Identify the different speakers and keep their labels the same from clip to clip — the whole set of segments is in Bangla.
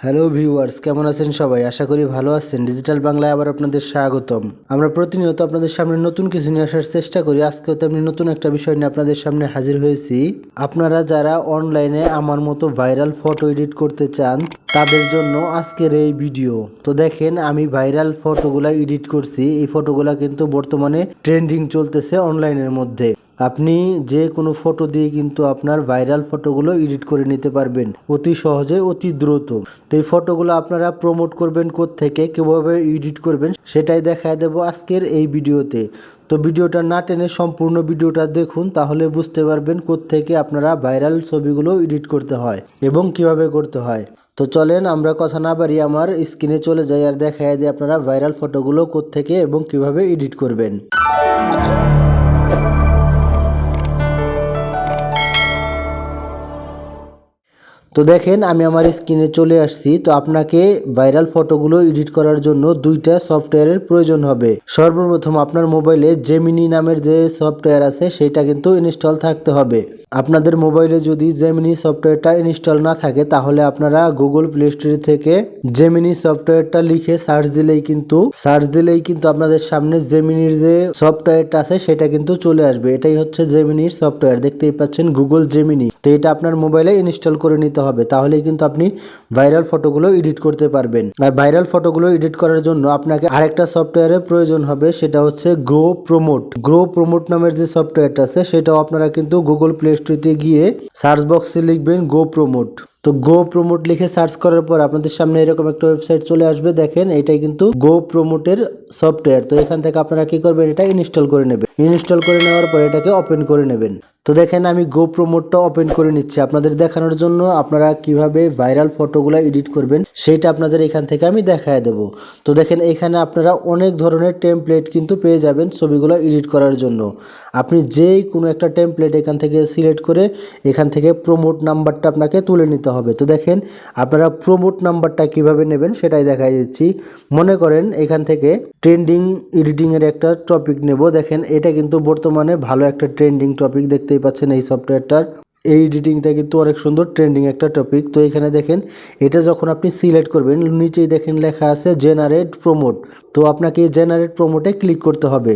Speaker 1: হ্যালো ভিউয়ার্স, কেমন আছেন সবাই? আশা করি ভালো আছেন। ডিজিটাল বাংলায় আবার আপনাদের স্বাগতম। আমরা প্রতিনিয়ত আপনাদের সামনে নতুন কিছু নিয়ে আসার চেষ্টা করি। আজকেও তেমনি নতুন একটা বিষয় নিয়ে আপনাদের সামনে হাজির হয়েছি। আপনারা যারা অনলাইনে আমার মতো ভাইরাল ফটো এডিট করতে চান তাদের জন্য আজকের এই ভিডিও। তো দেখেন, আমি ভাইরাল ফটোগুলা এডিট করছি। এই ফটোগুলা কিন্তু বর্তমানে ট্রেন্ডিং চলতেছে অনলাইনের মধ্যে। আপনি যে কোনো ফটো দিয়ে কিন্তু আপনার ভাইরাল ফটোগুলো এডিট করে নিতে পারবেন অতি সহজে, অতি দ্রুত। তো এই ফটোগুলো আপনারা প্রমোট করবেন কোত্থেকে, কিভাবে এডিট করবেন সেটাই দেখায় দেব আজকের এই ভিডিওতে। তো ভিডিওটা না টেনে সম্পূর্ণ ভিডিওটা দেখুন, তাহলে বুঝতে পারবেন কোত্থেকে আপনারা ভাইরাল ছবিগুলো এডিট করতে হয় এবং কিভাবে করতে হয়। তো চলেন আমরা কথা না বাড়িয়ে আমার স্ক্রিনে চলে যাই আর দেখায় দিই আপনারা ভাইরাল ফটোগুলো কোত্থেকে এবং কিভাবে এডিট করবেন। তো দেখেন, আমি আমার স্ক্রিনে চলে আসছি। তো আপনাকে ভাইরাল ফটোগুলো এডিট করার জন্য দুইটা সফটওয়্যারের প্রয়োজন হবে। সর্বপ্রথম আপনার মোবাইলে জেমিনি নামের যে সফটওয়্যার আছে সেটা কিন্তু ইনস্টল থাকতে হবে। আপনাদের মোবাইলে যদি জেমিনি সফটওয়্যারটা ইনস্টল না থাকে তাহলে আপনারা গুগল প্লে স্টোর থেকে জেমিনি সফটওয়্যারটা লিখে সার্চ দিলেই কিন্তু আপনাদের সামনে জেমিনির যে সফটওয়্যারটা আছে সেটা কিন্তু চলে আসবে। এটাই হচ্ছে জেমিনির সফটওয়্যার, দেখতেই পাচ্ছেন গুগল জেমিনি। তো এটা আপনার মোবাইলে ইনস্টল করে নিতে হবে, তাহলেই কিন্তু আপনি ভাইরাল ফটোগুলো এডিট করতে পারবেন। আর ভাইরাল ফটোগুলো এডিট করার জন্য আপনাকে আরেকটা সফটওয়্যারের প্রয়োজন হবে, সেটা হচ্ছে গ্রো প্রমোট নামের যে সফটওয়্যারটা আছে সেটাও আপনারা কিন্তু গুগল প্লে স্টোরে গিয়ে সার্চ বক্সে লিখবেন গো প্রমোট। তো গো প্রমোট লিখে সার্চ করার পর আপনাদের সামনে এরকম একটা ওয়েবসাইট চলে আসবে। দেখেন, এটাই কিন্তু গো প্রমোটের সফটওয়্যার। তো এখান থেকে আপনারা কি করবেন, এটা ইনস্টল করে নেবেন। ইনস্টল করে নেওয়ার পর এটাকে ওপেন করে নেবেন। তো দেখেন, আমি গো প্রমোটটা ওপেন করে নিচ্ছি আপনাদের দেখানোর জন্য। আপনারা কিভাবে ভাইরাল ফটোগুলো এডিট করবেন সেটা আপনাদের এখান থেকে আমি দেখায় দেব। তো দেখেন, এখানে আপনারা অনেক ধরনের টেমপ্লেট কিন্তু পেয়ে যাবেন ছবিগুলো এডিট করার জন্য। আপনি যেই কোনো একটা টেমপ্লেট এখান থেকে সিলেক্ট করে এখান থেকে প্রমোট নাম্বারটা আপনাকে তুলে নিতে হবে। তো দেখেন, আপনারা প্রমোট নাম্বারটা কিভাবে নেবেন সেটাই দেখাই দিচ্ছি। মনে করেন এখান থেকে ট্রেন্ডিং এডিটিংয়ের একটা টপিক নেব। দেখেন, এটা কিন্তু বর্তমানে ভালো একটা ট্রেন্ডিং টপিক, দেখতেই পাচ্ছেন এই সফটওয়্যারটার এই এডিটিংটা কিন্তু অনেক সুন্দর ট্রেন্ডিং একটা টপিক। তো এখানে দেখেন, এটা যখন আপনি সিলেক্ট করবেন নিচেই দেখেন লেখা আছে জেনারেট প্রমোট। তো আপনাকে এই জেনারেট প্রমোটে ক্লিক করতে হবে।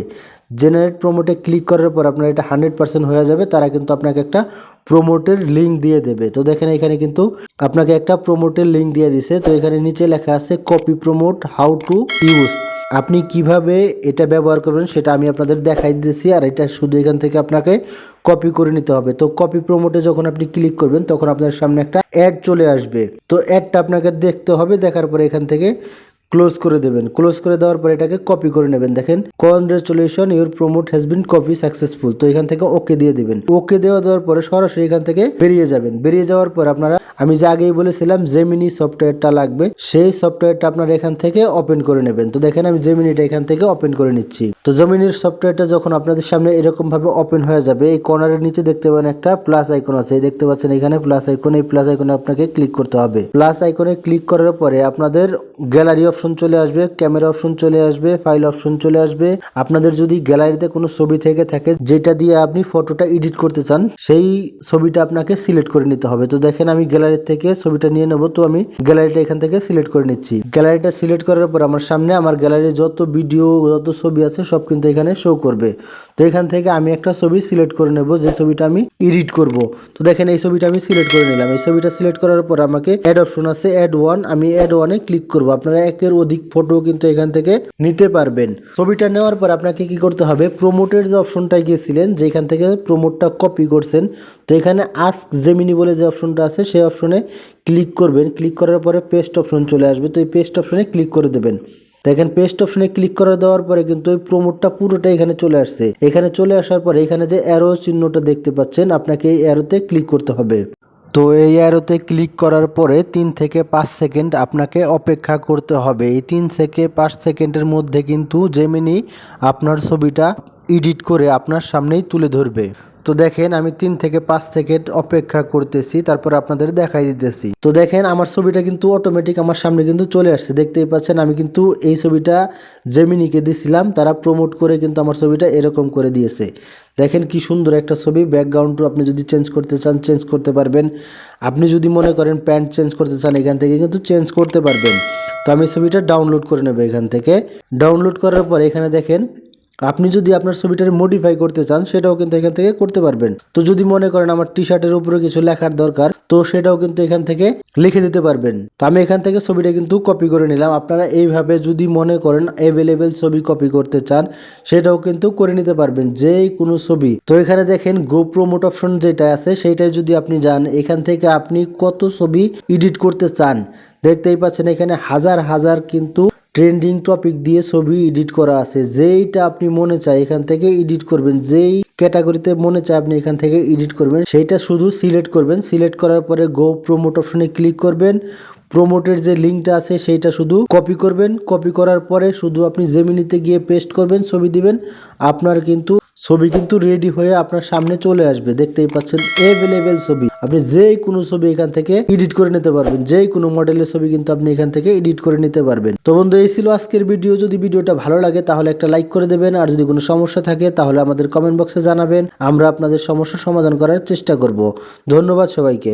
Speaker 1: জেনারেট প্রমোটে ক্লিক করার পর আপনার এটা 100% হয়ে যাবে। তারা কিন্তু আপনাকে একটা প্রমোটের লিঙ্ক দিয়ে দেবে। তো দেখেন, এখানে কিন্তু আপনাকে একটা প্রমোটের লিঙ্ক দিয়ে দিছে। তো এখানে নিচে লেখা আছে copy promote how to use. আপনি কিভাবে এটা ব্যবহার করবেন সেটা আমি আপনাদের দেখাই দিয়েছি, আর এটা শুধু এখান থেকে আপনাকে কপি করে নিতে হবে। তো কপি প্রমোটে যখন আপনি ক্লিক করবেন তখন আপনার সামনে একটা অ্যাড চলে আসবে। তো অ্যাডটা আপনাকে দেখতে হবে, দেখার পরে এখান থেকে ক্লোজ করে দেবেন। ক্লোজ করে দেওয়ার পর এটাকে কপি করে নেবেন। দেখেন, congratulation your promote has been copy successful. তো এখান থেকে ওকে দিয়ে দিবেন। ওকে দেওয়ার পরে সরাসরি এখান থেকে বেরিয়ে যাবেন। বেরিয়ে যাওয়ার পর আপনারা, আমি যে আগেই বলেছিলাম জেমিনি সফটওয়্যারটা লাগবে, সেই সফটওয়্যারটা আপনারা এখান থেকে ওপেন করে নেবেন। তো দেখেন, আমি জেমিনিটা এখান থেকে ওপেন করে নিচ্ছি। তো জেমিনির সফটওয়্যারটা যখন আপনাদের সামনে এরকম ভাবে ওপেন হয়ে যাবে, এই কর্নারের নিচে দেখতে পাবেন একটা প্লাস আইকন আছে, দেখতে পাচ্ছেন এখানে প্লাস আইকন। এই প্লাস আইকনে আপনাকে ক্লিক করতে হবে। প্লাস আইকনে ক্লিক করার পরে আপনাদের গ্যালারি অপশন চলে আসবে, ক্যামেরা অপশন চলে আসবে, ফাইল অপশন চলে আসবে। আপনাদের যদি গ্যালারিতে কোনো ছবি থেকে থাকে যেটা দিয়ে আপনি ফটোটা এডিট করতে চান, সেই ছবিটা আপনাকে সিলেক্ট করে নিতে হবে। তো দেখেন, আমি গ্যালারি থেকে ছবিটা নিয়ে নেব। তো আমি গ্যালারিটা এখান থেকে সিলেক্ট করে নিচ্ছি। গ্যালারিটা সিলেক্ট করার পর আমার সামনে আমার গ্যালারির যত ভিডিও, যত ছবি আছে সব কিন্তু এখানে শো করবে। তো এখান থেকে আমি একটা ছবি সিলেক্ট করে নেব, যে ছবিটা আমি এডিট করব। তো দেখেন, এই ছবিটা আমি সিলেক্ট করে নিলাম। এই ছবিটা সিলেক্ট করার পর আমাকে অ্যাড অপশন আছে, অ্যাড ওয়ান। আমি অ্যাড ওয়ানে ক্লিক করব। আপনারা একের অধিক ফটো কিন্তু এখান থেকে নিতে পারবেন। ছবিটা নেওয়ার পর আপনাকে কি করতে হবে, প্রমোটের যে অপশনটায় গিয়েছিলেন, যেখান থেকে প্রমোটটা কপি করছেন, তো এখানে আস্ক জেমিনি বলে যে অপশনটা আছে সেই অপশনে ক্লিক করবেন। ক্লিক করার পরে পেস্ট অপশন চলে আসবে। তো এই পেস্ট অপশনে ক্লিক করে দেবেন। দেখেন, পেস্ট অপশনে ক্লিক করে দেওয়ার পরে কিন্তু এই প্রমোটটা পুরোটা এখানে চলে আসছে। এখানে চলে আসার পরে এখানে যে অ্যারো চিহ্নটা দেখতে পাচ্ছেন, আপনাকে এই অ্যারোতে ক্লিক করতে হবে। তো এই অ্যারোতে ক্লিক করার পরে 3 থেকে 5 সেকেন্ড আপনাকে অপেক্ষা করতে হবে। এই 3 থেকে 5 সেকেন্ডের মধ্যে কিন্তু জেমিনি আপনার ছবিটা এডিট করে আপনার সামনেই তুলে ধরবে। তো দেখেন আমি 3 থেকে 5 সেকেন্ড অপেক্ষা করতেছি, তারপর আপনাদের দেখাই দিতেছি। তো দেখেন আমার ছবিটা কিন্তু অটোমেটিক আমার সামনে কিন্তু চলে আসছে, দেখতেই পাচ্ছেন। আমি কিন্তু এই ছবিটা জেমিনিকে দিছিলাম, তারা প্রমোট করে কিন্তু আমার ছবিটা এরকম করে দিয়েছে। দেখেন কি সুন্দর একটা ছবি। ব্যাকগ্রাউন্ডও আপনি যদি চেঞ্জ করতে চান চেঞ্জ করতে পারবেন। আপনি যদি মনে করেন প্যান্ট চেঞ্জ করতে চান এখান থেকে কিন্তু চেঞ্জ করতে পারবেন। তো আমি ছবিটা ডাউনলোড করে নেব এখান থেকে। ডাউনলোড করার পর এখানে দেখেন আপনি যদি আপনার ছবিটার মডিফাই করতে চান সেটাও কিন্তু এখান থেকে করতে পারবেন। তো যদি মনে করেন আমার টি শার্টের উপরে কিছু লেখার দরকার, তো সেটাও কিন্তু এখান থেকে লিখে দিতে পারবেন। তো আমি এখান থেকে ছবিটা কিন্তু কপি করে নিলাম। আপনারা এইভাবে যদি মনে করেন অ্যাভেলেবেল ছবি কপি করতে চান সেটাও কিন্তু করে নিতে পারবেন, যে কোনো ছবি। তো এখানে দেখেন গো প্রমোট অপশন যেটা আছে সেইটাই যদি আপনি যান, এখান থেকে আপনি কত ছবি এডিট করতে চান দেখতেই পাচ্ছেন। এখানে হাজার হাজার কিন্তু ট্রেন্ডিং টপিক দিয়ে ছবি এডিট করা আছে। যেইটা আপনি মনে চায় এখান থেকে এডিট করবেন, যেই ক্যাটাগরিতে মনে চায় আপনি এখান থেকে এডিট করবেন সেইটা শুধু সিলেক্ট করবেন। সিলেক্ট করার পরে গো প্রমোট অপশনে ক্লিক করবেন। প্রমোটের যে লিঙ্কটা আছে সেইটা শুধু কপি করবেন। কপি করার পরে শুধু আপনি জেমিনিতে গিয়ে পেস্ট করবেন, ছবি দিবেন, আপনার কিন্তু ছবি কিন্তু রেডি হয়ে আপনার সামনে চলে আসবে। দেখতেই পাচ্ছেন অ্যাভেলেবেল ছবি। আপনি যে কোনো ছবি এখান থেকে এডিট করে নিতে পারবেন, যে কোনো মডেলের ছবি কিন্তু আপনি এখান থেকে এডিট করে নিতে পারবেন। তো বন্ধু এই ছিল আজকের ভিডিও। যদি ভিডিওটা ভালো লাগে তাহলে একটা লাইক করে দেবেন, আর যদি কোনো সমস্যা থাকে তাহলে আমাদের কমেন্ট বক্সে জানাবেন, আমরা আপনাদের সমস্যার সমাধান করার চেষ্টা করব। ধন্যবাদ সবাইকে।